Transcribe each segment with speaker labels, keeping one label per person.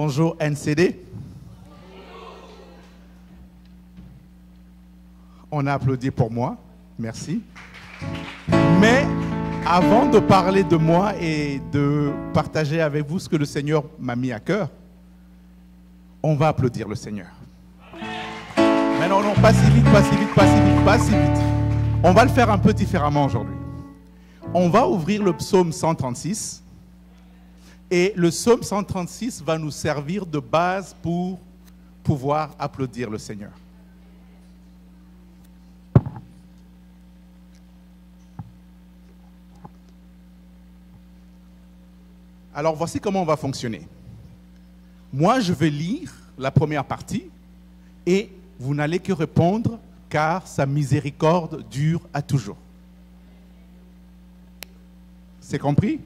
Speaker 1: Bonjour NCD. On a applaudi pour moi, merci. Mais avant de parler de moi et de partager avec vous ce que le Seigneur m'a mis à cœur, on va applaudir le Seigneur. Mais non, pas si vite, pas si vite, pas si vite, pas si vite. On va le faire un peu différemment aujourd'hui. On va ouvrir le psaume 136 et le psaume 136 va nous servir de base pour pouvoir applaudir le Seigneur. Alors voici comment on va fonctionner. Moi, je vais lire la première partie et vous n'allez que répondre car sa miséricorde dure à toujours. C'est compris?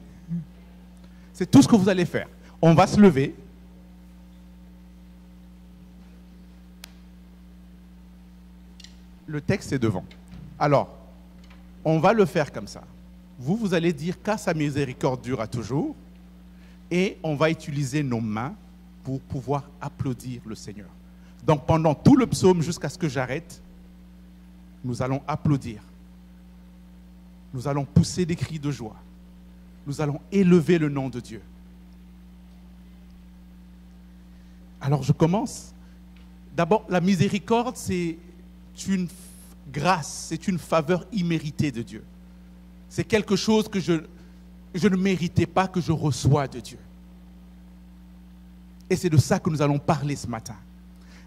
Speaker 1: C'est tout ce que vous allez faire. On va se lever. Le texte est devant. Alors, on va le faire comme ça. Vous allez dire car sa miséricorde dure à toujours et on va utiliser nos mains pour pouvoir applaudir le Seigneur. Donc pendant tout le psaume jusqu'à ce que j'arrête, nous allons applaudir. Nous allons pousser des cris de joie. Nous allons élever le nom de Dieu. Alors je commence. D'abord, la miséricorde, c'est une grâce, c'est une faveur imméritée de Dieu. C'est quelque chose que je ne méritais pas, que je reçois de Dieu. Et c'est de ça que nous allons parler ce matin.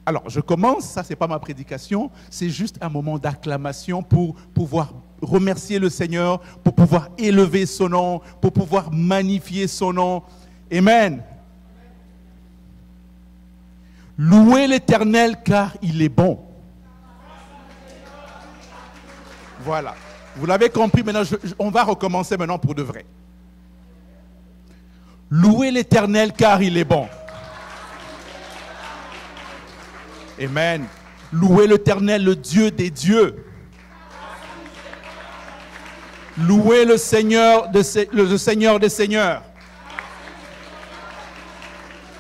Speaker 1: Alors, je commence, ça c'est pas ma prédication, c'est juste un moment d'acclamation pour pouvoir remercier le Seigneur, pour pouvoir élever son nom, pour pouvoir magnifier son nom. Amen. Louez l'Éternel car il est bon. Voilà. Vous l'avez compris, maintenant on va recommencer maintenant pour de vrai. Louez l'Éternel car il est bon. Amen. Louez l'Éternel, le Dieu des dieux. Louez le Seigneur des seigneurs.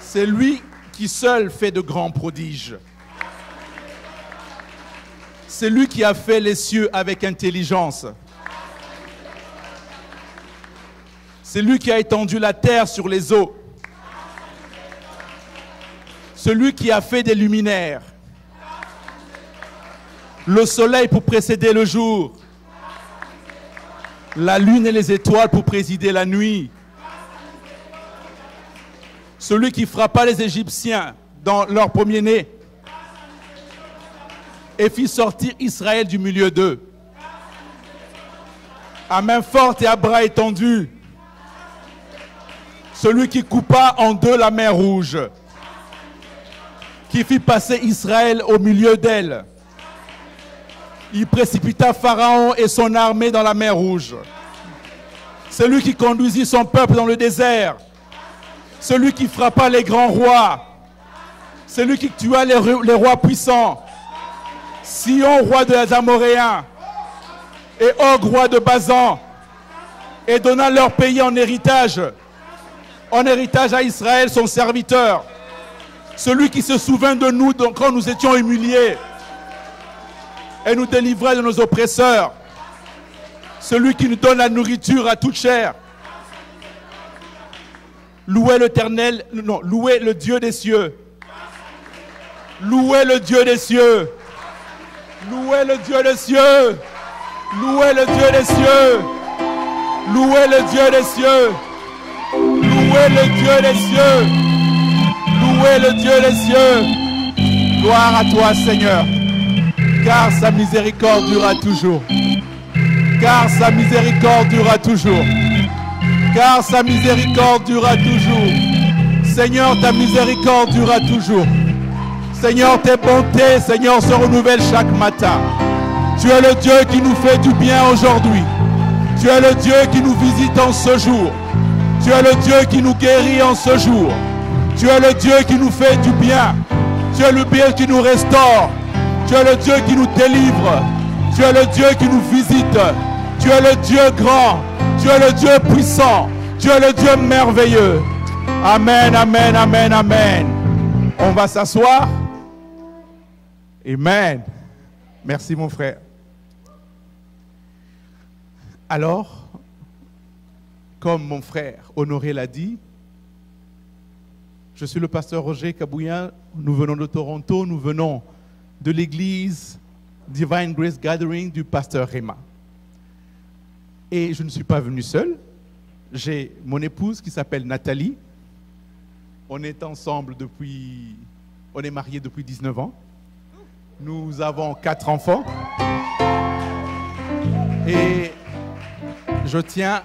Speaker 1: C'est lui qui seul fait de grands prodiges. C'est lui qui a fait les cieux avec intelligence. C'est lui qui a étendu la terre sur les eaux. Celui qui a fait des luminaires. Le soleil pour précéder le jour. La lune et les étoiles pour présider la nuit. Celui qui frappa les Égyptiens dans leur premier-né et fit sortir Israël du milieu d'eux. À main forte et à bras étendus. Celui qui coupa en deux la mer Rouge. Qui fit passer Israël au milieu d'elle. Il précipita Pharaon et son armée dans la mer Rouge. Celui qui conduisit son peuple dans le désert. Celui qui frappa les grands rois. Celui qui tua les rois puissants. Sion, roi des Amoréens. Et Og, roi de Bazan. Et donna leur pays en héritage. En héritage à Israël, son serviteur. Celui qui se souvint de nous quand nous étions humiliés et nous délivrait de nos oppresseurs. Celui qui nous donne la nourriture à toute chair. Louez l'Éternel, non, louez le Dieu des cieux. Louez le Dieu des cieux. Louez le Dieu des cieux. Louez le Dieu des cieux. Louez le Dieu des cieux. Louez le Dieu des cieux. Louez le Dieu des cieux. Gloire à toi, Seigneur. Car sa miséricorde durera toujours. Car sa miséricorde durera toujours. Car sa miséricorde durera toujours. Seigneur, ta miséricorde durera toujours. Seigneur, tes bontés, Seigneur, se renouvellent chaque matin. Tu es le Dieu qui nous fait du bien aujourd'hui. Tu es le Dieu qui nous visite en ce jour. Tu es le Dieu qui nous guérit en ce jour. Tu es le Dieu qui nous fait du bien. Tu es le Dieu qui nous restaure. Tu es le Dieu qui nous délivre. Tu es le Dieu qui nous visite. Tu es le Dieu grand. Tu es le Dieu puissant. Tu es le Dieu merveilleux. Amen, amen, amen, amen. On va s'asseoir. Amen. Merci mon frère. Alors, comme mon frère Honoré l'a dit, je suis le pasteur Roger Kabouya. Nous venons de Toronto, nous venons de l'église Divine Grace Gathering du pasteur Rema. Et je ne suis pas venu seul. J'ai mon épouse qui s'appelle Nathalie. On est ensemble on est mariés depuis 19 ans. Nous avons 4 enfants. Et je tiens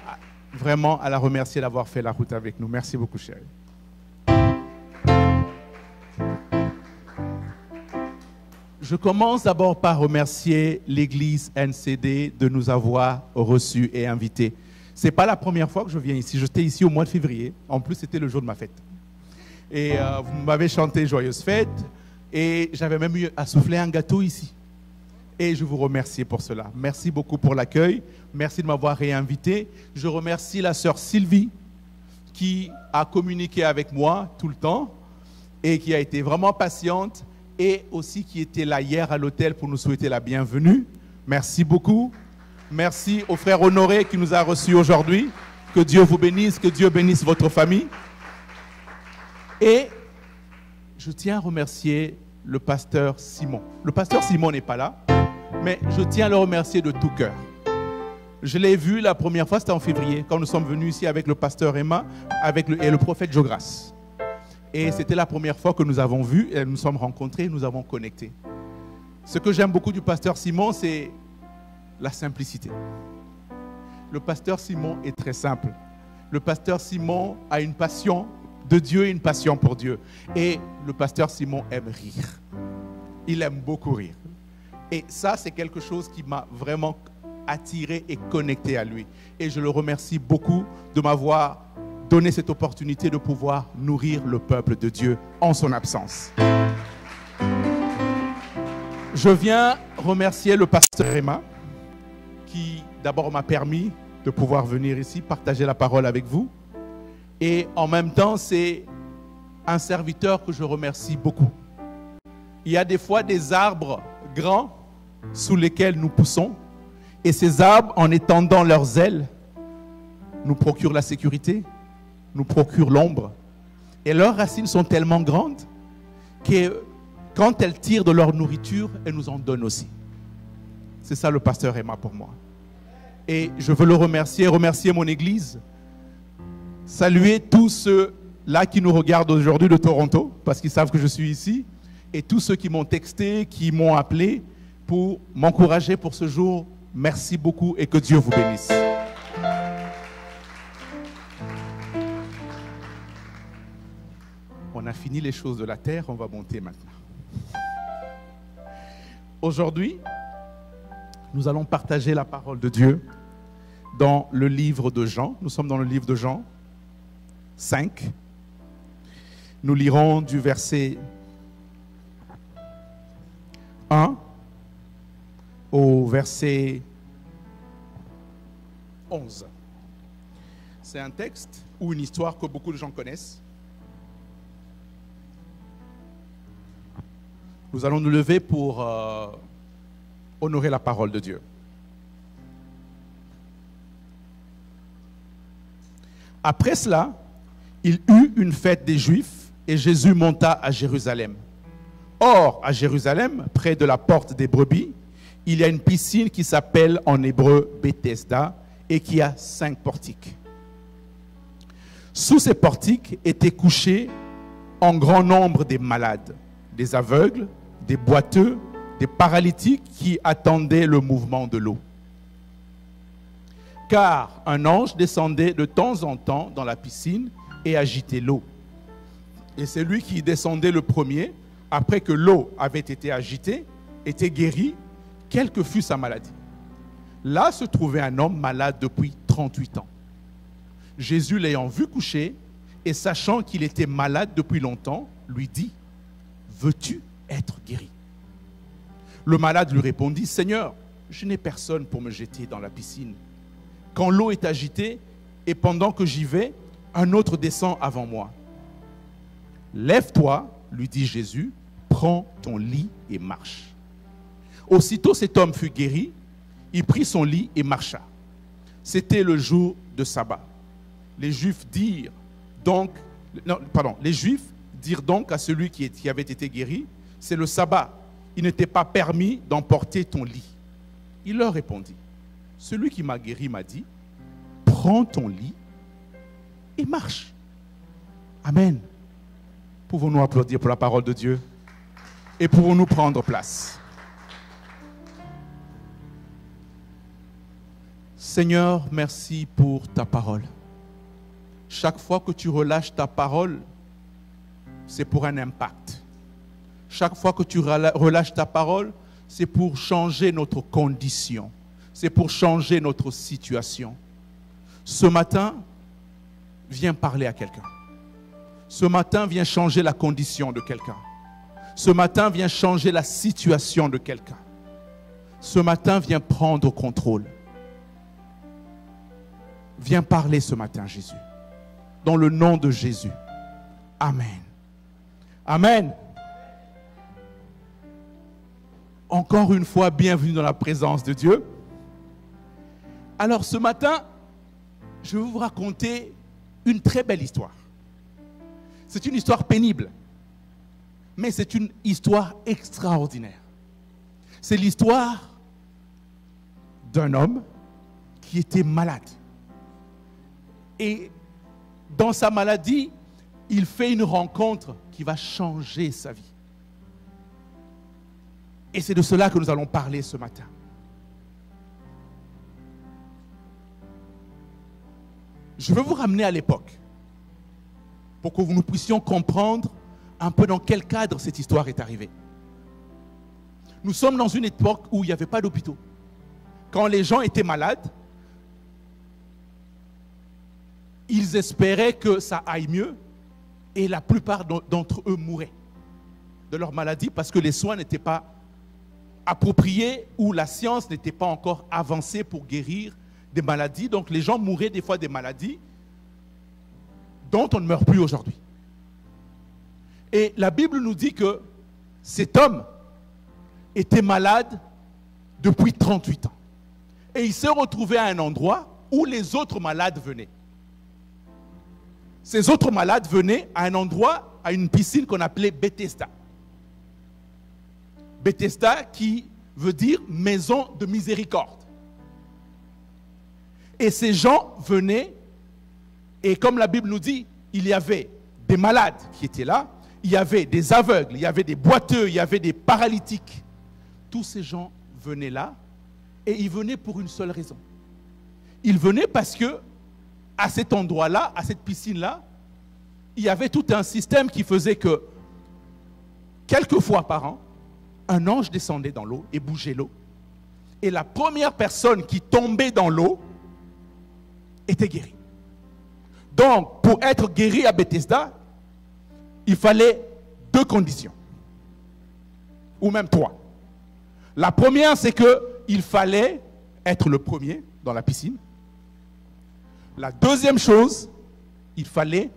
Speaker 1: vraiment à la remercier d'avoir fait la route avec nous. Merci beaucoup, chérie. Je commence d'abord par remercier l'église NCD de nous avoir reçus et invités. Ce n'est pas la première fois que je viens ici. J'étais ici au mois de février. En plus, c'était le jour de ma fête. Et vous m'avez chanté Joyeuse fête. Et j'avais même eu à souffler un gâteau ici. Et je vous remercie pour cela. Merci beaucoup pour l'accueil. Merci de m'avoir réinvité. Je remercie la sœur Sylvie qui a communiqué avec moi tout le temps et qui a été vraiment patiente et aussi qui était là hier à l'hôtel pour nous souhaiter la bienvenue. Merci beaucoup. Merci au frère Honoré qui nous a reçus aujourd'hui. Que Dieu vous bénisse, que Dieu bénisse votre famille. Et je tiens à remercier le pasteur Simon. Le pasteur Simon n'est pas là, mais je tiens à le remercier de tout cœur. Je l'ai vu la première fois, c'était en février, quand nous sommes venus ici avec le pasteur Emma et le prophète Jogras. Et c'était la première fois que nous avons vu, et nous sommes rencontrés, nous avons connecté. Ce que j'aime beaucoup du pasteur Simon, c'est la simplicité. Le pasteur Simon est très simple. Le pasteur Simon a une passion de Dieu et une passion pour Dieu. Et le pasteur Simon aime rire. Il aime beaucoup rire. Et ça, c'est quelque chose qui m'a vraiment attiré et connecté à lui. Et je le remercie beaucoup de m'avoir donné cette opportunité de pouvoir nourrir le peuple de Dieu en son absence. Je viens remercier le pasteur Emma qui d'abord m'a permis de pouvoir venir ici partager la parole avec vous. Et en même temps, c'est un serviteur que je remercie beaucoup. Il y a des fois des arbres grands sous lesquels nous poussons. Et ces arbres, en étendant leurs ailes, nous procurent la sécurité, nous procurent l'ombre. Et leurs racines sont tellement grandes que quand elles tirent de leur nourriture, elles nous en donnent aussi. C'est ça le pasteur Emma pour moi. Et je veux le remercier mon église. Saluer tous ceux-là qui nous regardent aujourd'hui de Toronto, parce qu'ils savent que je suis ici, et tous ceux qui m'ont texté, qui m'ont appelé pour m'encourager pour ce jour. Merci beaucoup et que Dieu vous bénisse. On a fini les choses de la terre, on va monter maintenant. Aujourd'hui, nous allons partager la parole de Dieu dans le livre de Jean. Nous sommes dans le livre de Jean 5. Nous lirons du verset 1 au verset 11. C'est un texte ou une histoire que beaucoup de gens connaissent. Nous allons nous lever pour honorer la parole de Dieu. Après cela, il eut une fête des Juifs et Jésus monta à Jérusalem. Or, à Jérusalem, près de la porte des brebis, il y a une piscine qui s'appelle en hébreu Bethesda et qui a 5 portiques. Sous ces portiques étaient couchés en grand nombre des malades, des aveugles, des boiteux, des paralytiques qui attendaient le mouvement de l'eau. Car un ange descendait de temps en temps dans la piscine et agitait l'eau. Et c'est lui qui descendait le premier, après que l'eau avait été agitée, était guéri, quelle que fût sa maladie. Là se trouvait un homme malade depuis 38 ans. Jésus, l'ayant vu coucher et sachant qu'il était malade depuis longtemps, lui dit : veux-tu être guéri? Le malade lui répondit : Seigneur, je n'ai personne pour me jeter dans la piscine. Quand l'eau est agitée et pendant que j'y vais, un autre descend avant moi. Lève-toi, lui dit Jésus, prends ton lit et marche. Aussitôt cet homme fut guéri, il prit son lit et marcha. C'était le jour de sabbat. Les Juifs dirent donc à celui qui avait été guéri, c'est le sabbat, il n'était pas permis d'emporter ton lit. Il leur répondit, celui qui m'a guéri m'a dit, prends ton lit et marche. Amen. Pouvons-nous applaudir pour la parole de Dieu et pouvons-nous prendre place. Seigneur, merci pour ta parole. Chaque fois que tu relâches ta parole, c'est pour un impact. Chaque fois que tu relâches ta parole, c'est pour changer notre condition. C'est pour changer notre situation. Ce matin, viens parler à quelqu'un. Ce matin, viens changer la condition de quelqu'un. Ce matin, viens changer la situation de quelqu'un. Ce matin, viens prendre contrôle. Viens parler ce matin, Jésus. Dans le nom de Jésus. Amen. Amen. Encore une fois, bienvenue dans la présence de Dieu. Alors ce matin, je vais vous raconter une très belle histoire. C'est une histoire pénible, mais c'est une histoire extraordinaire. C'est l'histoire d'un homme qui était malade. Et dans sa maladie, il fait une rencontre qui va changer sa vie. Et c'est de cela que nous allons parler ce matin. Je veux vous ramener à l'époque pour que nous puissions comprendre un peu dans quel cadre cette histoire est arrivée. Nous sommes dans une époque où il n'y avait pas d'hôpitaux. Quand les gens étaient malades, ils espéraient que ça aille mieux et la plupart d'entre eux mouraient de leur maladie parce que les soins n'étaient pas appropriés ou la science n'était pas encore avancée pour guérir des maladies. Donc les gens mouraient des fois des maladies dont on ne meurt plus aujourd'hui. Et la Bible nous dit que cet homme était malade depuis 38 ans. Et il s'est retrouvé à un endroit où les autres malades venaient. Ces autres malades venaient à un endroit, à une piscine qu'on appelait Bethesda. Bethesda qui veut dire maison de miséricorde. Et ces gens venaient, et comme la Bible nous dit, il y avait des malades qui étaient là, il y avait des aveugles, il y avait des boiteux, il y avait des paralytiques. Tous ces gens venaient là, et ils venaient pour une seule raison. Ils venaient parce que, à cet endroit-là, à cette piscine-là, il y avait tout un système qui faisait que, quelques fois par an, un ange descendait dans l'eau et bougeait l'eau. Et la première personne qui tombait dans l'eau était guérie. Donc, pour être guéri à Bethesda, il fallait 2 conditions. Ou même 3. La première, c'est qu'il fallait être le premier dans la piscine. La deuxième chose, il fallait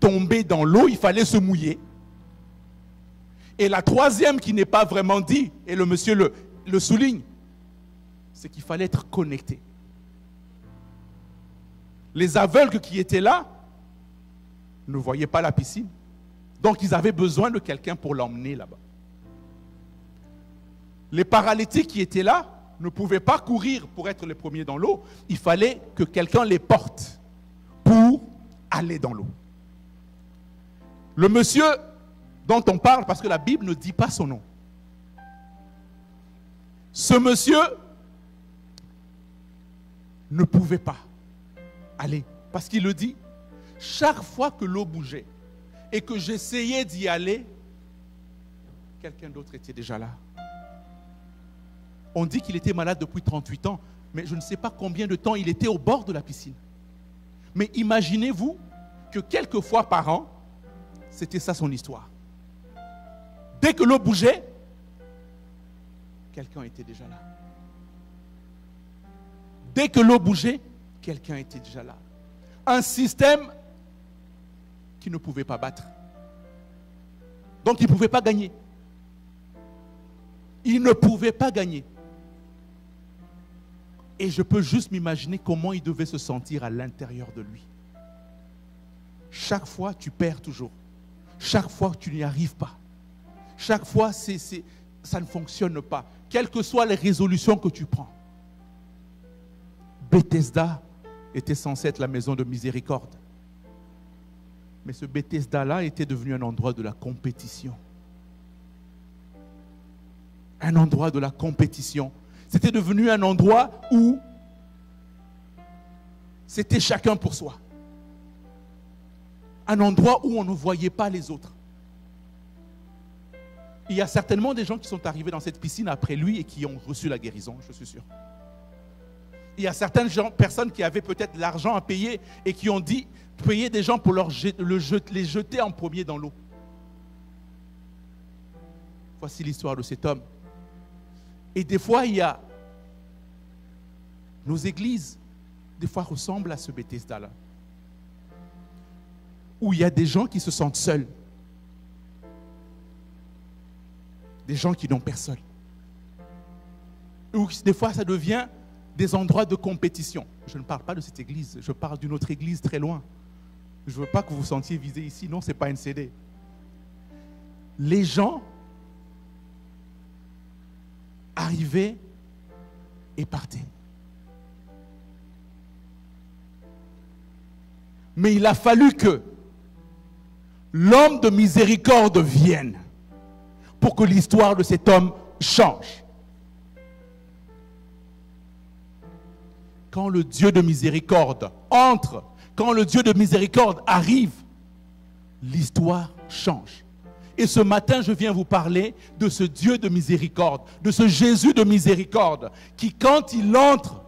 Speaker 1: tomber dans l'eau, il fallait se mouiller. Et la troisième qui n'est pas vraiment dit, et le monsieur le souligne, c'est qu'il fallait être connecté. Les aveugles qui étaient là ne voyaient pas la piscine. Donc ils avaient besoin de quelqu'un pour l'emmener là-bas. Les paralytiques qui étaient là ne pouvaient pas courir pour être les premiers dans l'eau. Il fallait que quelqu'un les porte pour aller dans l'eau. Le monsieur dont on parle, parce que la Bible ne dit pas son nom. Ce monsieur ne pouvait pas aller, parce qu'il le dit, chaque fois que l'eau bougeait et que j'essayais d'y aller, quelqu'un d'autre était déjà là. On dit qu'il était malade depuis 38 ans, mais je ne sais pas combien de temps il était au bord de la piscine. Mais imaginez-vous que quelques fois par an, c'était ça son histoire. Dès que l'eau bougeait, quelqu'un était déjà là. Dès que l'eau bougeait, quelqu'un était déjà là. Un système qu'il ne pouvait pas battre. Donc il ne pouvait pas gagner. Il ne pouvait pas gagner. Et je peux juste m'imaginer comment il devait se sentir à l'intérieur de lui. Chaque fois, tu perds toujours. Chaque fois, tu n'y arrives pas. Chaque fois, ça ne fonctionne pas. Quelles que soient les résolutions que tu prends. Bethesda était censé être la maison de miséricorde. Mais ce Bethesda-là était devenu un endroit de la compétition. Un endroit de la compétition. C'était devenu un endroit où c'était chacun pour soi. Un endroit où on ne voyait pas les autres. Il y a certainement des gens qui sont arrivés dans cette piscine après lui et qui ont reçu la guérison, je suis sûr. Il y a certaines personnes qui avaient peut-être l'argent à payer et qui ont dit payer des gens pour les jeter en premier dans l'eau. Voici l'histoire de cet homme. Et des fois, il y a nos églises, des fois ressemblent à ce Bethesda-là, où il y a des gens qui se sentent seuls, des gens qui n'ont personne. Ou des fois, ça devient des endroits de compétition. Je ne parle pas de cette église, je parle d'une autre église très loin. Je ne veux pas que vous vous sentiez visé ici, non, ce n'est pas une CD. Les gens arrivaient et partaient. Mais il a fallu que l'homme de miséricorde vienne pour que l'histoire de cet homme change. Quand le Dieu de miséricorde entre, quand le Dieu de miséricorde arrive, l'histoire change. Et ce matin, je viens vous parler de ce Dieu de miséricorde, de ce Jésus de miséricorde, qui quand il entre,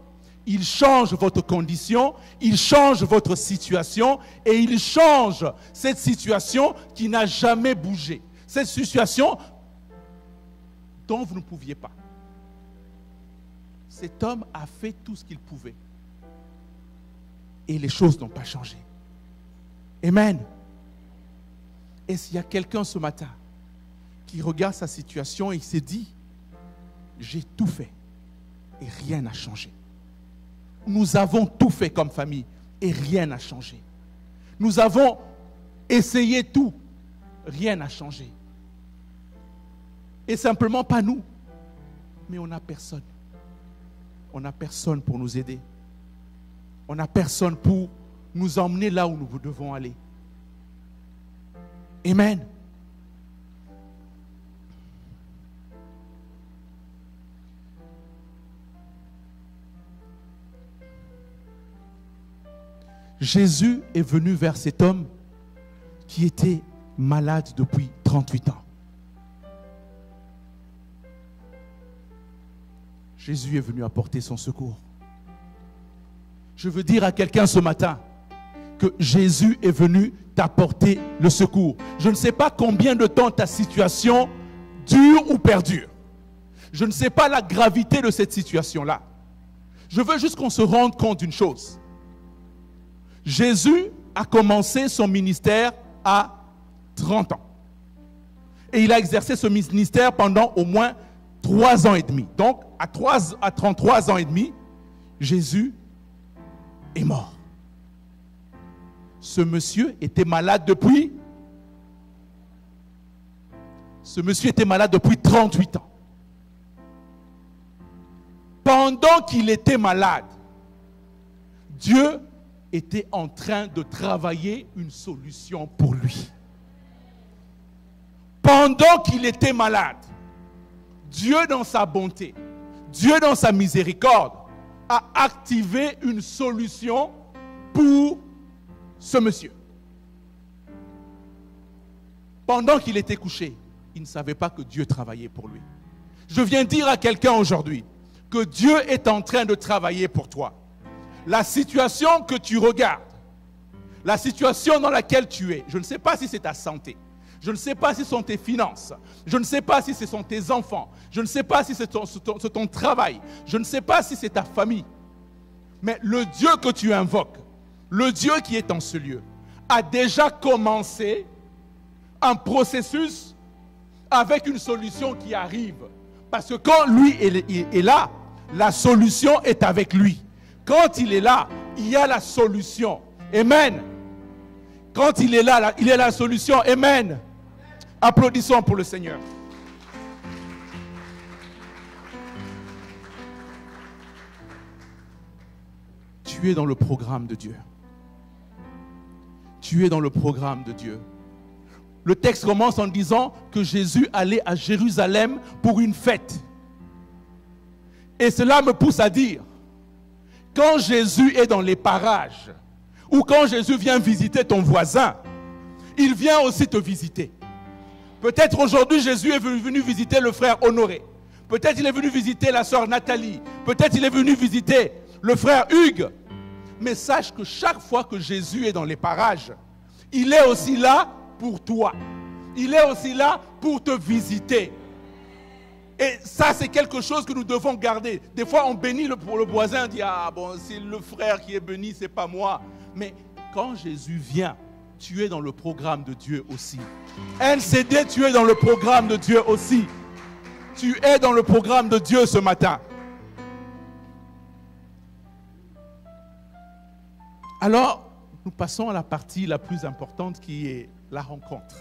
Speaker 1: il change votre condition, il change votre situation et il change cette situation qui n'a jamais bougé. Cette situation dont vous ne pouviez pas. Cet homme a fait tout ce qu'il pouvait. Et les choses n'ont pas changé. Amen. Et s'il y a quelqu'un ce matin qui regarde sa situation et il s'est dit, j'ai tout fait et rien n'a changé. Nous avons tout fait comme famille et rien n'a changé. Nous avons essayé tout, rien n'a changé. Et simplement pas nous, mais on n'a personne. On n'a personne pour nous aider. On n'a personne pour nous emmener là où nous devons aller. Amen. Jésus est venu vers cet homme qui était malade depuis 38 ans. Jésus est venu apporter son secours. Je veux dire à quelqu'un ce matin que Jésus est venu t'apporter le secours. Je ne sais pas combien de temps ta situation dure ou perdure. Je ne sais pas la gravité de cette situation-là. Je veux juste qu'on se rende compte d'une chose. Jésus a commencé son ministère à 30 ans. Et il a exercé ce ministère pendant au moins 3 ans et demi. Donc, à 33 ans et demi, Jésus est mort. Ce monsieur était malade depuis 38 ans. Pendant qu'il était malade, Dieu était en train de travailler une solution pour lui. Pendant qu'il était malade, Dieu dans sa bonté, Dieu dans sa miséricorde, a activé une solution pour ce monsieur. Pendant qu'il était couché, il ne savait pas que Dieu travaillait pour lui. Je viens dire à quelqu'un aujourd'hui que Dieu est en train de travailler pour toi. La situation que tu regardes, la situation dans laquelle tu es, je ne sais pas si c'est ta santé, je ne sais pas si ce sont tes finances, je ne sais pas si ce sont tes enfants, je ne sais pas si c'est ton travail, je ne sais pas si c'est ta famille. Mais le Dieu que tu invoques, le Dieu qui est en ce lieu, a déjà commencé un processus avec une solution qui arrive. Parce que quand lui est là, la solution est avec lui. Quand il est là, il y a la solution. Amen. Quand il est là, il y a la solution. Amen. Applaudissons pour le Seigneur. Tu es dans le programme de Dieu. Tu es dans le programme de Dieu. Le texte commence en disant que Jésus allait à Jérusalem pour une fête. Et cela me pousse à dire, quand Jésus est dans les parages, ou quand Jésus vient visiter ton voisin, il vient aussi te visiter. Peut-être aujourd'hui Jésus est venu visiter le frère Honoré. Peut-être il est venu visiter la sœur Nathalie. Peut-être il est venu visiter le frère Hugues. Mais sache que chaque fois que Jésus est dans les parages, il est aussi là pour toi. Il est aussi là pour te visiter. Et ça, c'est quelque chose que nous devons garder. Des fois, on bénit le voisin, on dit, ah bon, c'est le frère qui est béni, c'est pas moi. Mais quand Jésus vient, tu es dans le programme de Dieu aussi. NCD, tu es dans le programme de Dieu aussi. Tu es dans le programme de Dieu ce matin. Alors, nous passons à la partie la plus importante qui est la rencontre.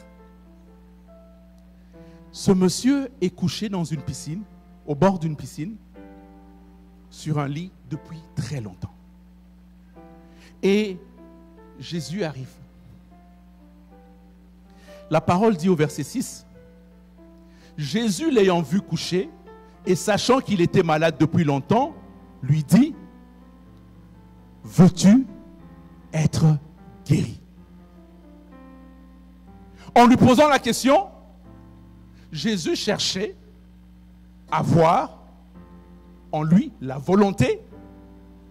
Speaker 1: Ce monsieur est couché dans une piscine, au bord d'une piscine, sur un lit depuis très longtemps. Et Jésus arrive. La parole dit au verset 6, Jésus l'ayant vu coucher et sachant qu'il était malade depuis longtemps, lui dit, veux-tu être guéri? En lui posant la question, Jésus cherchait à voir en lui la volonté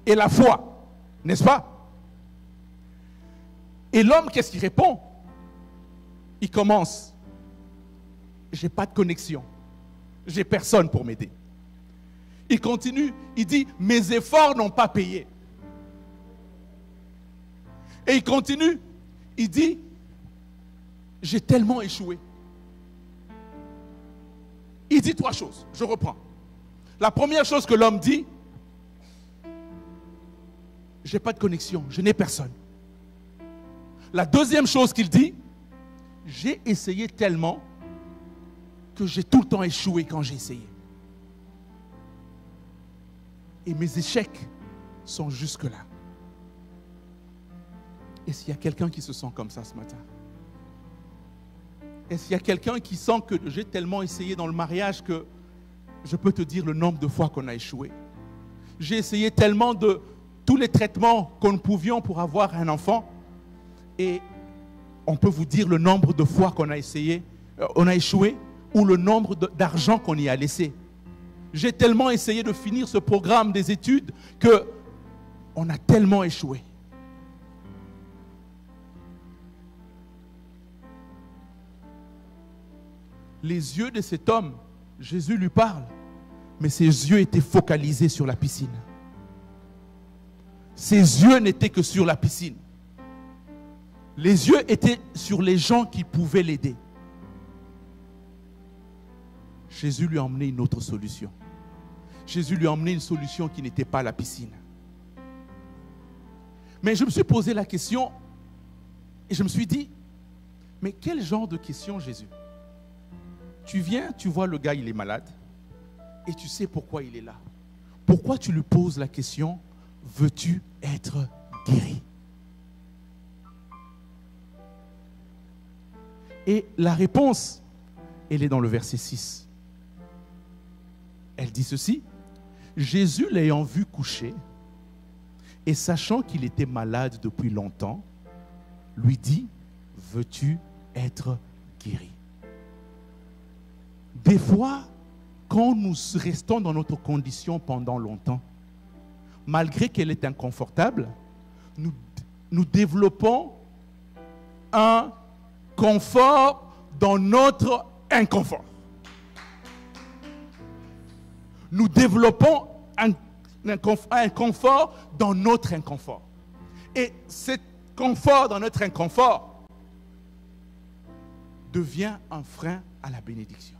Speaker 1: et la foi, n'est-ce pas? Et l'homme, qu'est-ce qu'il répond? Il commence, j'ai pas de connexion, j'ai personne pour m'aider. Il continue, il dit, mes efforts n'ont pas payé. Et il continue, il dit, j'ai tellement échoué. Il dit trois choses, je reprends. La première chose que l'homme dit, je n'ai pas de connexion, je n'ai personne. La deuxième chose qu'il dit, j'ai essayé tellement que j'ai tout le temps échoué quand j'ai essayé. Et mes échecs sont jusque-là. Est-ce qu'il y a quelqu'un qui se sent comme ça ce matin? Est-ce qu'il y a quelqu'un qui sent que j'ai tellement essayé dans le mariage que je peux te dire le nombre de fois qu'on a échoué? J'ai essayé tellement de tous les traitements que nous pouvions pour avoir un enfant et on peut vous dire le nombre de fois qu'on a essayé, on a échoué ou le nombre d'argent qu'on y a laissé. J'ai tellement essayé de finir ce programme des études qu'on a tellement échoué. Les yeux de cet homme, Jésus lui parle, mais ses yeux étaient focalisés sur la piscine. Ses yeux n'étaient que sur la piscine. Les yeux étaient sur les gens qui pouvaient l'aider. Jésus lui a emmené une autre solution. Jésus lui a emmené une solution qui n'était pas la piscine. Mais je me suis posé la question et je me suis dit, mais quel genre de question, Jésus? Tu viens, tu vois le gars, il est malade et tu sais pourquoi il est là. Pourquoi tu lui poses la question, veux-tu être guéri? Et la réponse, elle est dans le verset 6. Elle dit ceci, Jésus l'ayant vu coucher et sachant qu'il était malade depuis longtemps, lui dit, veux-tu être guéri? Des fois, quand nous restons dans notre condition pendant longtemps, malgré qu'elle est inconfortable, nous développons un confort dans notre inconfort. Nous développons un confort dans notre inconfort. Et ce confort dans notre inconfort devient un frein à la bénédiction.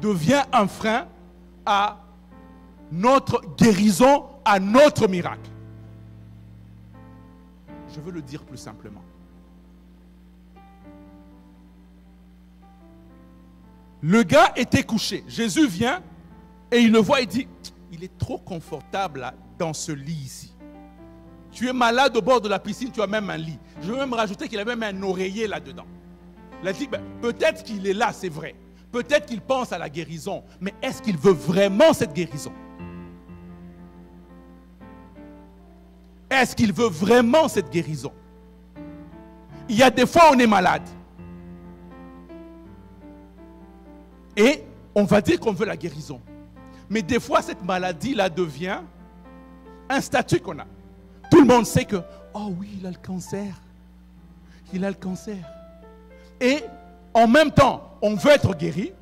Speaker 1: Devient un frein à notre guérison, à notre miracle. Je veux le dire plus simplement. Le gars était couché. Jésus vient et il le voit et dit, il est trop confortable là, dans ce lit ici. Tu es malade au bord de la piscine, tu as même un lit. Je veux même rajouter qu'il a même un oreiller là-dedans. Il a dit, peut-être qu'il est là, c'est vrai. Peut-être qu'il pense à la guérison. Mais est-ce qu'il veut vraiment cette guérison? Est-ce qu'il veut vraiment cette guérison? Il y a des fois où on est malade. Et on va dire qu'on veut la guérison. Mais des fois, cette maladie-là devient un statut qu'on a. Tout le monde sait que, oh oui, il a le cancer. Il a le cancer. Et en même temps, on veut être guéri,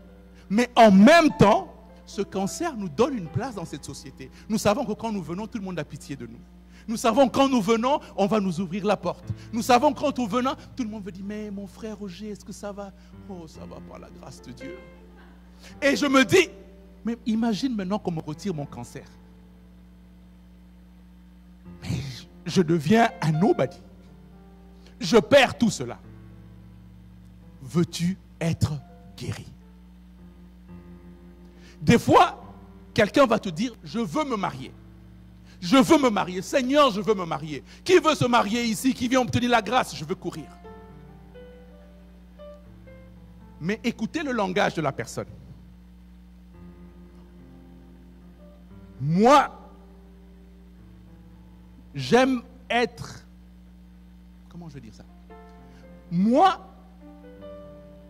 Speaker 1: mais en même temps, ce cancer nous donne une place dans cette société. Nous savons que quand nous venons, tout le monde a pitié de nous. Nous savons que quand nous venons, on va nous ouvrir la porte. Nous savons que quand nous venons, tout le monde veut dire, mais mon frère Roger, est-ce que ça va? Oh, ça va par la grâce de Dieu. Et je me dis, mais imagine maintenant qu'on me retire mon cancer. Mais je deviens un nobody. Je perds tout cela. Veux-tu être guéri? Des fois, quelqu'un va te dire, je veux me marier. Je veux me marier. Seigneur, je veux me marier. Qui veut se marier ici? Qui vient obtenir la grâce? Je veux courir. Mais écoutez le langage de la personne. Moi, j'aime être... Comment je vais dire ça? Moi,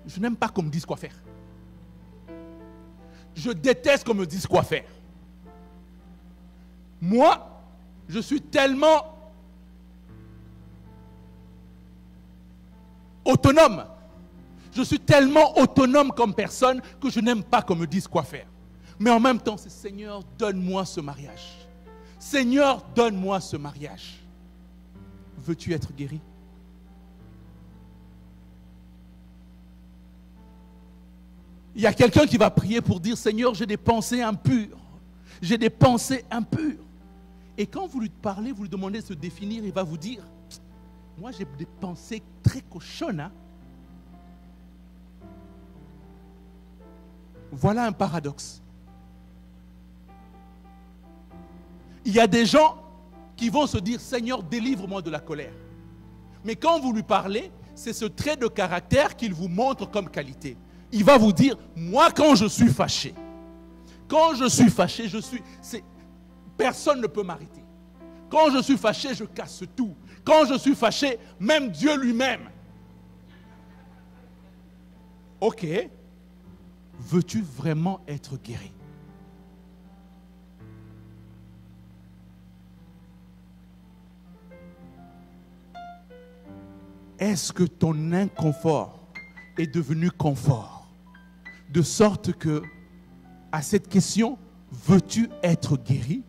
Speaker 1: je n'aime pas qu'on me dise quoi faire. Je déteste qu'on me dise quoi faire. Moi, je suis tellement autonome. Je suis tellement autonome comme personne que je n'aime pas qu'on me dise quoi faire. Mais en même temps, c'est Seigneur, donne-moi ce mariage. Seigneur, donne-moi ce mariage. Veux-tu être guéri? Il y a quelqu'un qui va prier pour dire, Seigneur, j'ai des pensées impures. J'ai des pensées impures. Et quand vous lui parlez, vous lui demandez de se définir, il va vous dire, moi j'ai des pensées très cochonnes. Hein? Voilà un paradoxe. Il y a des gens qui vont se dire, Seigneur, délivre-moi de la colère. Mais quand vous lui parlez, c'est ce trait de caractère qu'il vous montre comme qualité. Il va vous dire, moi quand je suis fâché, personne ne peut m'arrêter. Quand je suis fâché, je casse tout. Quand je suis fâché, même Dieu lui-même. Ok, veux-tu vraiment être guéri? Est-ce que ton inconfort est devenu confort? De sorte que, à cette question, veux-tu être guéri?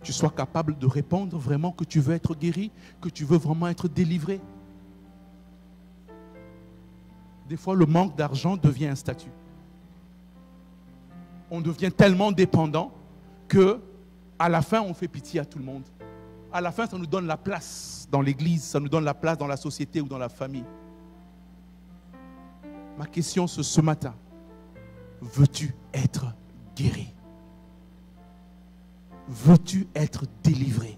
Speaker 1: Tu sois capable de répondre vraiment que tu veux être guéri, que tu veux vraiment être délivré. Des fois, le manque d'argent devient un statut. On devient tellement dépendant que, à la fin, on fait pitié à tout le monde. À la fin, ça nous donne la place dans l'église, ça nous donne la place dans la société ou dans la famille. Ma question ce matin, veux-tu être guéri? Veux-tu être délivré?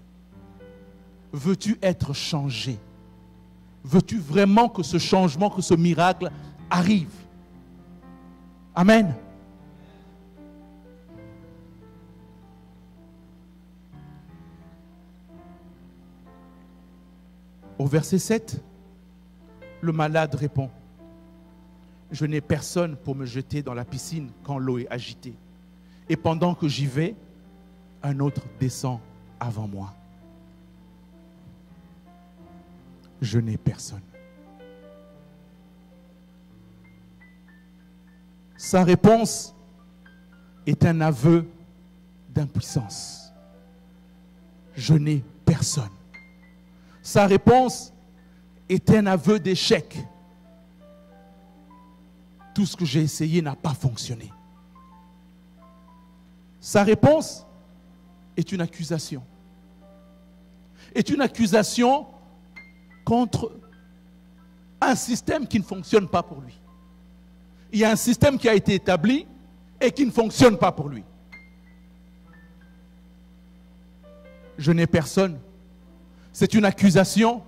Speaker 1: Veux-tu être changé? Veux-tu vraiment que ce changement, que ce miracle arrive? Amen. Au verset 7, le malade répond, je n'ai personne pour me jeter dans la piscine quand l'eau est agitée. Et pendant que j'y vais, un autre descend avant moi. Je n'ai personne. Sa réponse est un aveu d'impuissance. Je n'ai personne. Sa réponse est un aveu d'échec. tout ce que j'ai essayé n'a pas fonctionné. Sa réponse est une accusation. Est une accusation contre un système qui ne fonctionne pas pour lui. Il y a un système qui a été établi et qui ne fonctionne pas pour lui. Je n'ai personne. C'est une accusation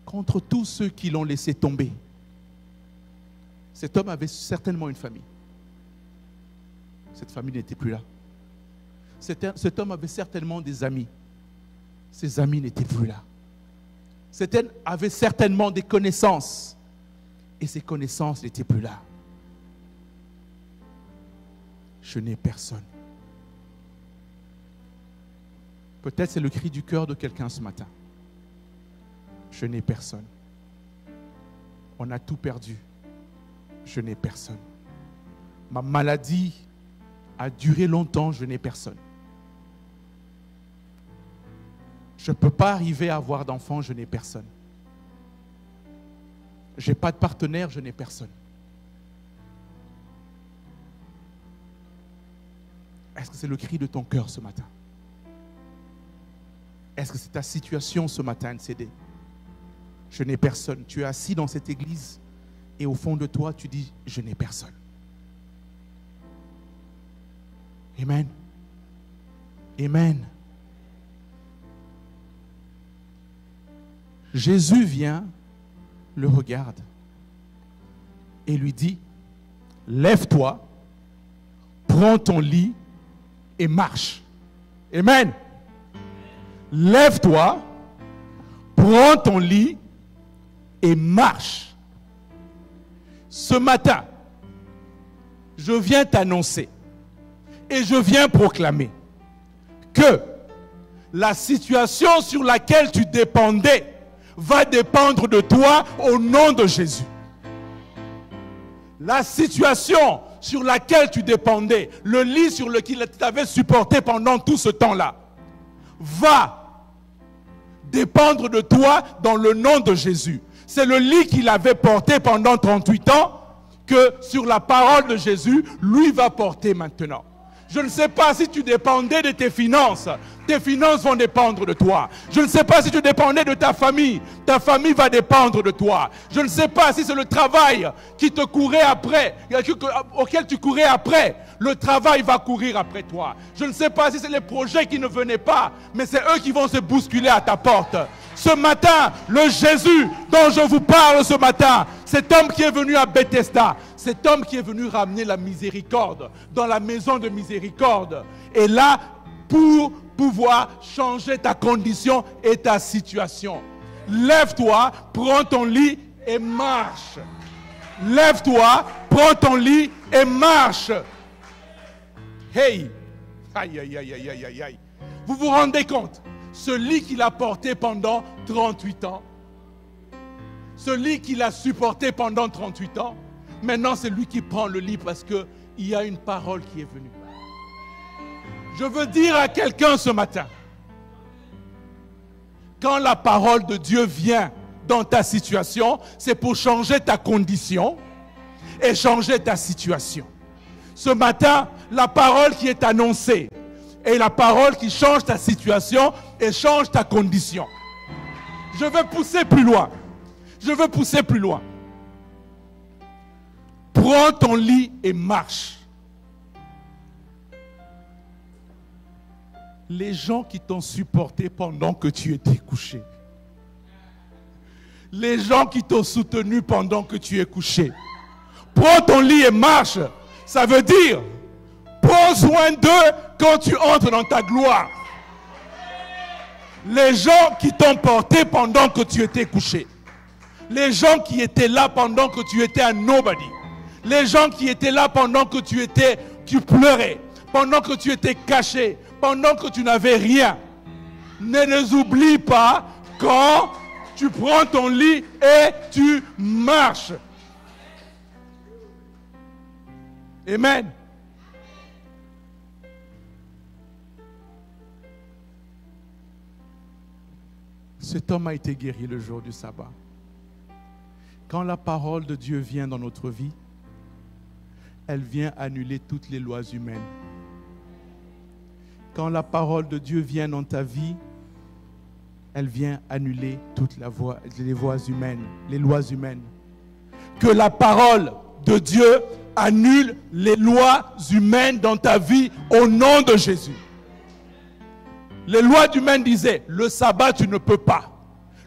Speaker 1: contre tous ceux qui l'ont laissé tomber. Cet homme avait certainement une famille. Cette famille n'était plus là. Cet homme avait certainement des amis. Ses amis n'étaient plus là. Cet homme avait certainement des connaissances. Et ces connaissances n'étaient plus là. Je n'ai personne. Peut-être c'est le cri du cœur de quelqu'un ce matin. Je n'ai personne. On a tout perdu. Je n'ai personne. Ma maladie a duré longtemps, je n'ai personne. Je ne peux pas arriver à avoir d'enfants, je n'ai personne. Je n'ai pas de partenaire, je n'ai personne. Est-ce que c'est le cri de ton cœur ce matin? Est-ce que c'est ta situation ce matin, NCD? Je n'ai personne. Tu es assis dans cette église et au fond de toi, tu dis, je n'ai personne. Amen. Amen. Jésus vient, le regarde et lui dit, lève-toi, prends ton lit et marche. Amen. Lève-toi, prends ton lit et marche. Ce matin, je viens t'annoncer et je viens proclamer que la situation sur laquelle tu dépendais va dépendre de toi au nom de Jésus. La situation sur laquelle tu dépendais, le lit sur lequel tu t'avais supporté pendant tout ce temps-là, va dépendre de toi dans le nom de Jésus. C'est le lit qu'il avait porté pendant 38 ans que sur la parole de Jésus, lui va porter maintenant. Je ne sais pas si tu dépendais de tes finances vont dépendre de toi. Je ne sais pas si tu dépendais de ta famille va dépendre de toi. Je ne sais pas si c'est le travail qui te courait après, auquel tu courais après, le travail va courir après toi. Je ne sais pas si c'est les projets qui ne venaient pas, mais c'est eux qui vont se bousculer à ta porte. Ce matin, le Jésus dont je vous parle ce matin, cet homme qui est venu à Bethesda, cet homme qui est venu ramener la miséricorde dans la maison de miséricorde, est là pour pouvoir changer ta condition et ta situation. Lève-toi, prends ton lit et marche. Lève-toi, prends ton lit et marche. Hey! Aïe, aïe, aïe, aïe, aïe, aïe. Vous vous rendez compte? Ce lit qu'il a porté pendant 38 ans, ce lit qu'il a supporté pendant 38 ans, maintenant c'est lui qui prend le lit parce qu'il y a une parole qui est venue. Je veux dire à quelqu'un ce matin, quand la parole de Dieu vient dans ta situation, c'est pour changer ta condition et changer ta situation. Ce matin, la parole qui est annoncée est la parole qui change ta situation et change ta condition. Je veux pousser plus loin. Je veux pousser plus loin. Prends ton lit et marche. Les gens qui t'ont supporté pendant que tu étais couché. Les gens qui t'ont soutenu pendant que tu es couché. Prends ton lit et marche. Ça veut dire, prends soin d'eux quand tu entres dans ta gloire. Les gens qui t'ont porté pendant que tu étais couché. Les gens qui étaient là pendant que tu étais un nobody. Les gens qui étaient là pendant que tu pleurais. Pendant que tu étais caché. Pendant que tu n'avais rien. Ne les oublie pas quand tu prends ton lit et tu marches. Amen. Cet homme a été guéri le jour du sabbat. Quand la parole de Dieu vient dans notre vie, elle vient annuler toutes les lois humaines. Quand la parole de Dieu vient dans ta vie, elle vient annuler toutes les lois humaines, les lois humaines. Que la parole de Dieu annule les lois humaines dans ta vie au nom de Jésus. Les lois humaines disaient, le sabbat tu ne peux pas.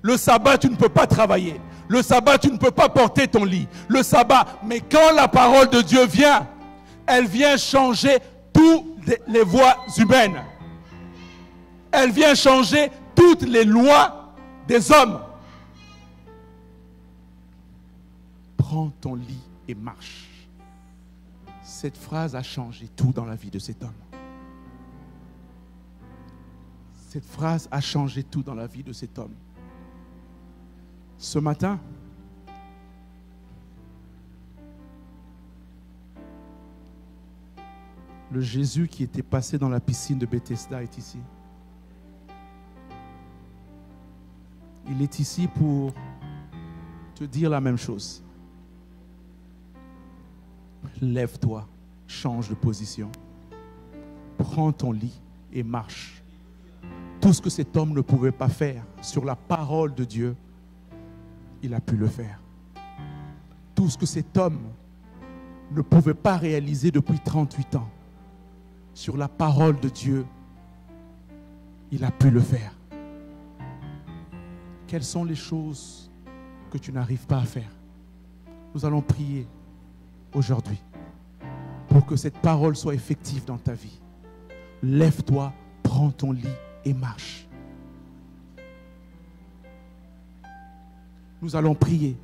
Speaker 1: Le sabbat tu ne peux pas travailler. Le sabbat tu ne peux pas porter ton lit. Le sabbat, mais quand la parole de Dieu vient, elle vient changer toutes les voies humaines. Elle vient changer toutes les lois des hommes. Prends ton lit et marche. Cette phrase a changé tout dans la vie de cet homme. Cette phrase a changé tout dans la vie de cet homme. Ce matin, le Jésus qui était passé dans la piscine de Bethesda est ici. Il est ici pour te dire la même chose. Lève-toi, change de position. Prends ton lit et marche. Tout ce que cet homme ne pouvait pas faire sur la parole de Dieu, il a pu le faire. Tout ce que cet homme ne pouvait pas réaliser depuis 38 ans, sur la parole de Dieu, il a pu le faire. Quelles sont les choses que tu n'arrives pas à faire? Nous allons prier aujourd'hui pour que cette parole soit effective dans ta vie. Lève-toi, prends ton lit et marche. Nous allons prier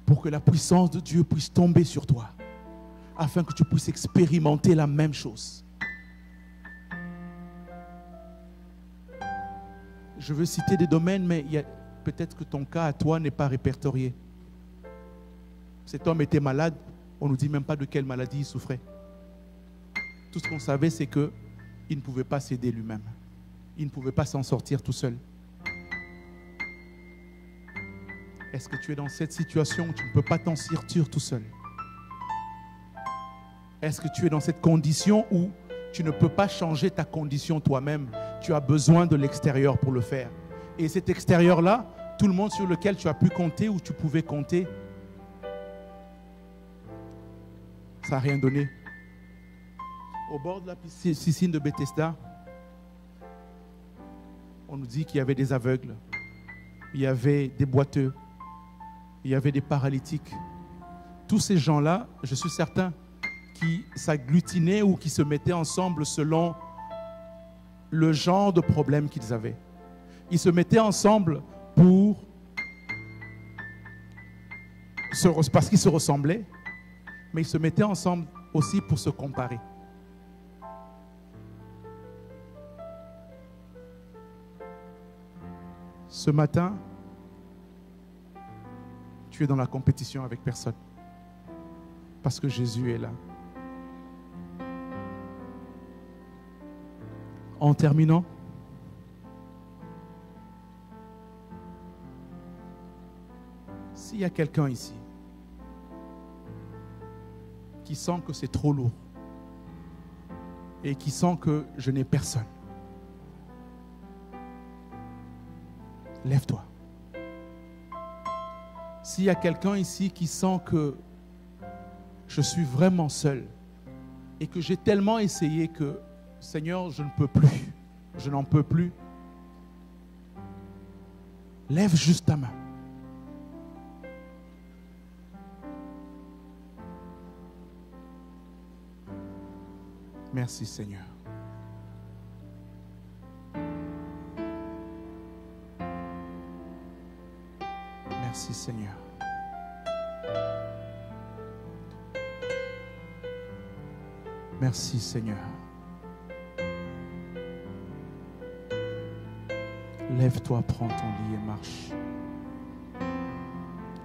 Speaker 1: pour que la puissance de Dieu puisse tomber sur toi, afin que tu puisses expérimenter la même chose. Je veux citer des domaines, mais peut-être que ton cas à toi n'est pas répertorié. Cet homme était malade, on ne nous dit même pas de quelle maladie il souffrait. Tout ce qu'on savait, c'est qu'il ne pouvait pas s'aider lui-même. Il ne pouvait pas s'en sortir tout seul. Est-ce que tu es dans cette situation où tu ne peux pas t'en sortir tout seul? Est-ce que tu es dans cette condition où tu ne peux pas changer ta condition toi-même? Tu as besoin de l'extérieur pour le faire. Et cet extérieur-là, tout le monde sur lequel tu as pu compter ou tu pouvais compter, ça n'a rien donné. Au bord de la piscine de Bethesda, on nous dit qu'il y avait des aveugles, il y avait des boiteux, il y avait des paralytiques. Tous ces gens-là, je suis certain, qui s'agglutinaient ou qui se mettaient ensemble selon le genre de problème qu'ils avaient. Ils se mettaient ensemble parce qu'ils se ressemblaient, mais ils se mettaient ensemble aussi pour se comparer. Ce matin, tu es dans la compétition avec personne, parce que Jésus est là. En terminant, s'il y a quelqu'un ici qui sent que c'est trop lourd et qui sent que je n'ai personne, lève-toi. S'il y a quelqu'un ici qui sent que je suis vraiment seul et que j'ai tellement essayé que Seigneur, je ne peux plus, je n'en peux plus, lève juste ta main. Merci Seigneur. Merci Seigneur. Merci Seigneur. Lève-toi, prends ton lit et marche.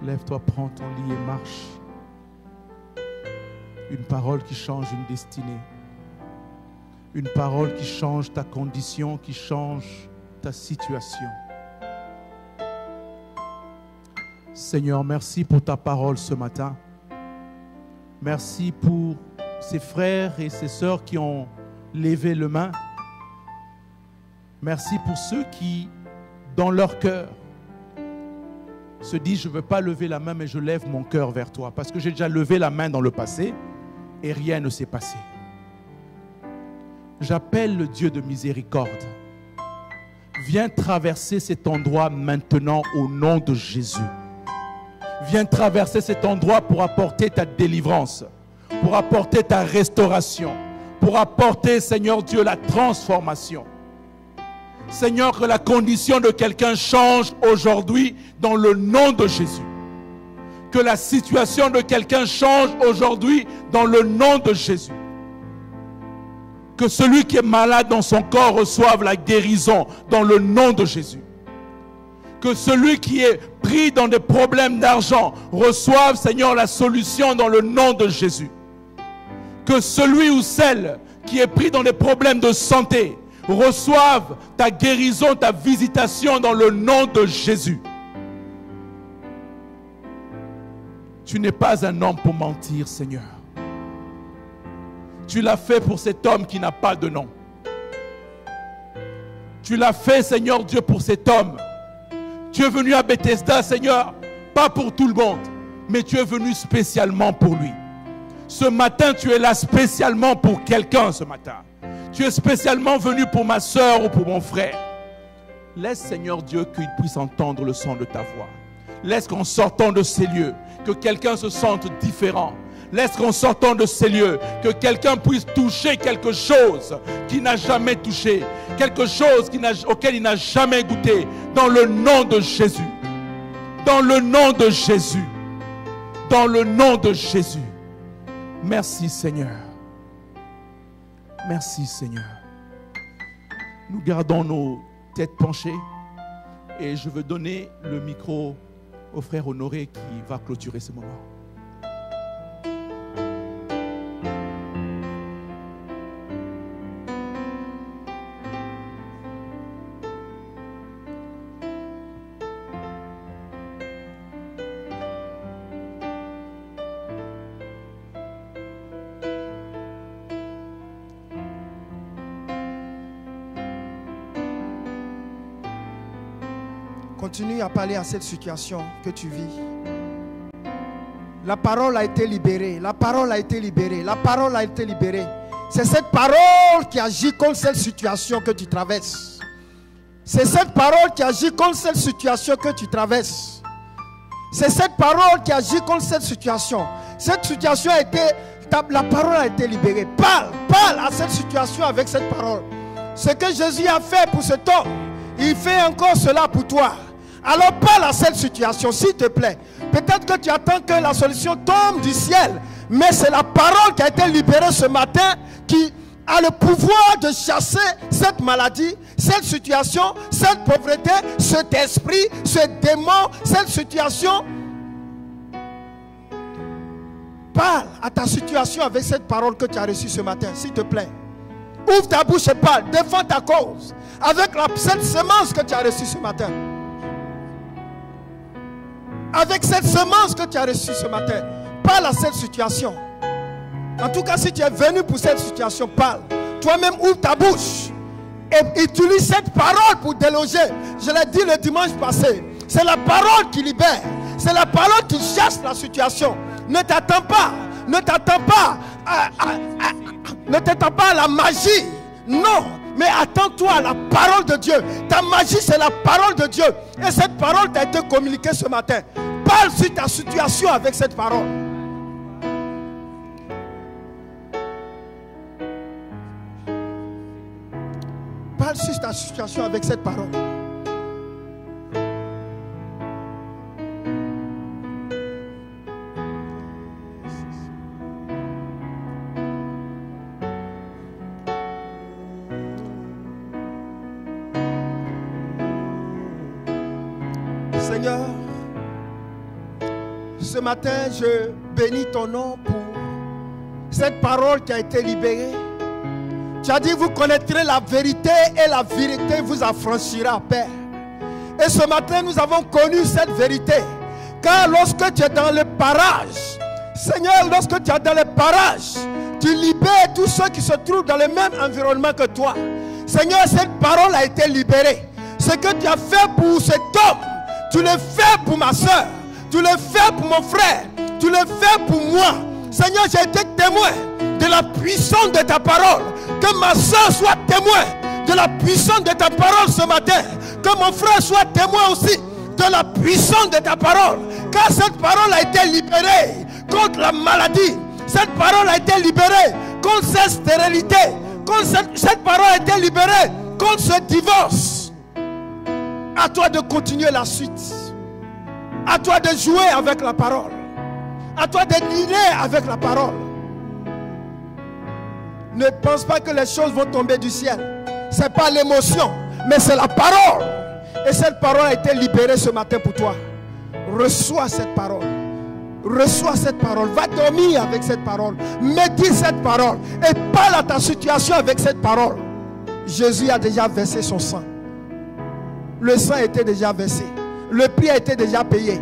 Speaker 1: Lève-toi, prends ton lit et marche. Une parole qui change une destinée. Une parole qui change ta condition, qui change ta situation. Seigneur, merci pour ta parole ce matin. Merci pour ces frères et ces sœurs qui ont levé le main. Merci pour ceux qui, dans leur cœur, se disent, je ne veux pas lever la main, mais je lève mon cœur vers toi. Parce que j'ai déjà levé la main dans le passé et rien ne s'est passé. J'appelle le Dieu de miséricorde. Viens traverser cet endroit maintenant au nom de Jésus. Viens traverser cet endroit pour apporter ta délivrance, pour apporter ta restauration, pour apporter, Seigneur Dieu, la transformation. Seigneur, que la condition de quelqu'un change aujourd'hui dans le nom de Jésus. Que la situation de quelqu'un change aujourd'hui dans le nom de Jésus. Que celui qui est malade dans son corps reçoive la guérison dans le nom de Jésus. Que celui qui est pris dans des problèmes d'argent reçoive, Seigneur, la solution dans le nom de Jésus. Que celui ou celle qui est pris dans des problèmes de santé reçoive ta guérison, ta visitation dans le nom de Jésus. Tu n'es pas un homme pour mentir, Seigneur. Tu l'as fait pour cet homme qui n'a pas de nom. Tu l'as fait, Seigneur Dieu, pour cet homme. Tu es venu à Bethesda, Seigneur, pas pour tout le monde, mais tu es venu spécialement pour lui. Ce matin, tu es là spécialement pour quelqu'un ce matin. Tu es spécialement venu pour ma soeur ou pour mon frère. Laisse, Seigneur Dieu, qu'il puisse entendre le son de ta voix. Laisse qu'en sortant de ces lieux, que quelqu'un se sente différent. Laisse qu'en sortant de ces lieux, que quelqu'un puisse toucher quelque chose qu'il n'a jamais touché. Quelque chose auquel il n'a jamais goûté. Dans le nom de Jésus. Dans le nom de Jésus. Dans le nom de Jésus. Merci Seigneur. Merci Seigneur. Nous gardons nos têtes penchées. Et je veux donner le micro au frère Honoré qui va clôturer ce moment.
Speaker 2: Continue à parler à cette situation que tu vis. La parole a été libérée. La parole a été libérée. La parole a été libérée. C'est cette parole qui agit contre cette situation que tu traverses. C'est cette parole qui agit contre cette situation que tu traverses. C'est cette parole qui agit contre cette situation. Cette situation a été... La parole a été libérée. Parle à cette situation avec cette parole. Ce que Jésus a fait pour cet homme, il fait encore cela pour toi. Alors parle à cette situation, s'il te plaît. Peut-être que tu attends que la solution tombe du ciel, mais c'est la parole qui a été libérée ce matin qui a le pouvoir de chasser cette maladie, cette situation, cette pauvreté, cet esprit, ce démon, cette situation. Parle à ta situation avec cette parole que tu as reçue ce matin, s'il te plaît. Ouvre ta bouche et parle, défends ta cause avec cette semence que tu as reçue ce matin. Avec cette semence que tu as reçue ce matin, parle à cette situation. En tout cas, si tu es venu pour cette situation, parle. Toi-même, ouvre ta bouche et utilise cette parole pour déloger. Je l'ai dit le dimanche passé. C'est la parole qui libère. C'est la parole qui chasse la situation. Ne t'attends pas. Ne t'attends pas à la magie. Non. Mais attends-toi à la parole de Dieu. Ta magie, c'est la parole de Dieu. Et cette parole t'a été communiquée ce matin. Parle sur ta situation avec cette parole. Parle sur ta situation avec cette parole. Seigneur, ce matin, je bénis ton nom pour cette parole qui a été libérée. Tu as dit, vous connaîtrez la vérité et la vérité vous affranchira, Père. Et ce matin, nous avons connu cette vérité. Car lorsque tu es dans le parage, Seigneur, lorsque tu es dans les parages, tu libères tous ceux qui se trouvent dans le même environnement que toi. Seigneur, cette parole a été libérée. Ce que tu as fait pour cet homme, tu le fais pour ma soeur, tu le fais pour mon frère, tu le fais pour moi. Seigneur, j'ai été témoin de la puissance de ta parole. Que ma soeur soit témoin de la puissance de ta parole ce matin. Que mon frère soit témoin aussi de la puissance de ta parole. Car cette parole a été libérée contre la maladie. Cette parole a été libérée contre cette stérilité. Cette parole a été libérée contre ce divorce. À toi de continuer la suite. À toi de jouer avec la parole. À toi de dîner avec la parole. Ne pense pas que les choses vont tomber du ciel. Ce n'est pas l'émotion, mais c'est la parole. Et cette parole a été libérée ce matin pour toi. Reçois cette parole. Reçois cette parole. Va dormir avec cette parole. Médite cette parole. Et parle à ta situation avec cette parole. Jésus a déjà versé son sang. Le sang a été déjà versé. Le prix a été déjà payé.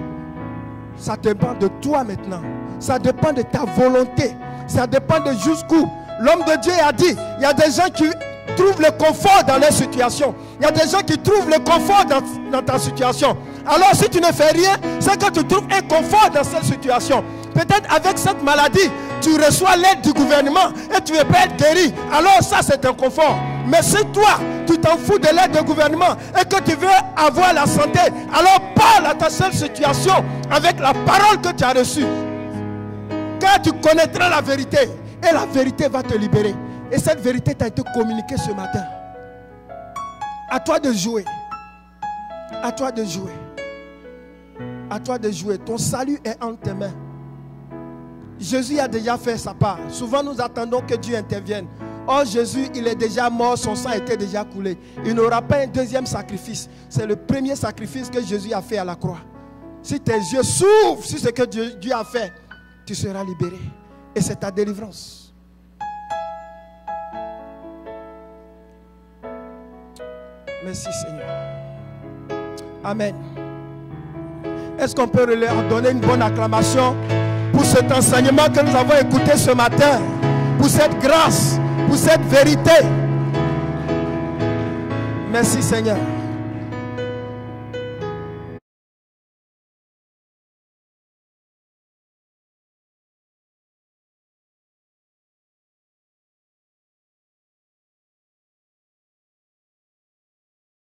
Speaker 2: Ça dépend de toi maintenant. Ça dépend de ta volonté. Ça dépend de jusqu'où. L'homme de Dieu a dit, il y a des gens qui trouvent le confort dans leur situation. Il y a des gens qui trouvent le confort dans ta situation. Alors si tu ne fais rien, c'est que tu trouves un confort dans cette situation. Peut-être avec cette maladie, tu reçois l'aide du gouvernement et tu ne veux pas être guéri. Alors ça c'est un confort. Mais si toi, tu t'en fous de l'aide du gouvernement et que tu veux avoir la santé, alors parle à ta seule situation avec la parole que tu as reçue. Car tu connaîtras la vérité et la vérité va te libérer. Et cette vérité t'a été communiquée ce matin. À toi de jouer. À toi de jouer. À toi de jouer. Ton salut est entre tes mains. Jésus a déjà fait sa part. Souvent nous attendons que Dieu intervienne. Or Jésus, il est déjà mort, son sang était déjà coulé. Il n'aura pas un deuxième sacrifice. C'est le premier sacrifice que Jésus a fait à la croix. Si tes yeux s'ouvrent sur ce que Dieu a fait, tu seras libéré. Et c'est ta délivrance. Merci Seigneur. Amen. Est-ce qu'on peut leur donner une bonne acclamation pour cet enseignement que nous avons écouté ce matin, pour cette grâce, pour cette vérité? Merci Seigneur.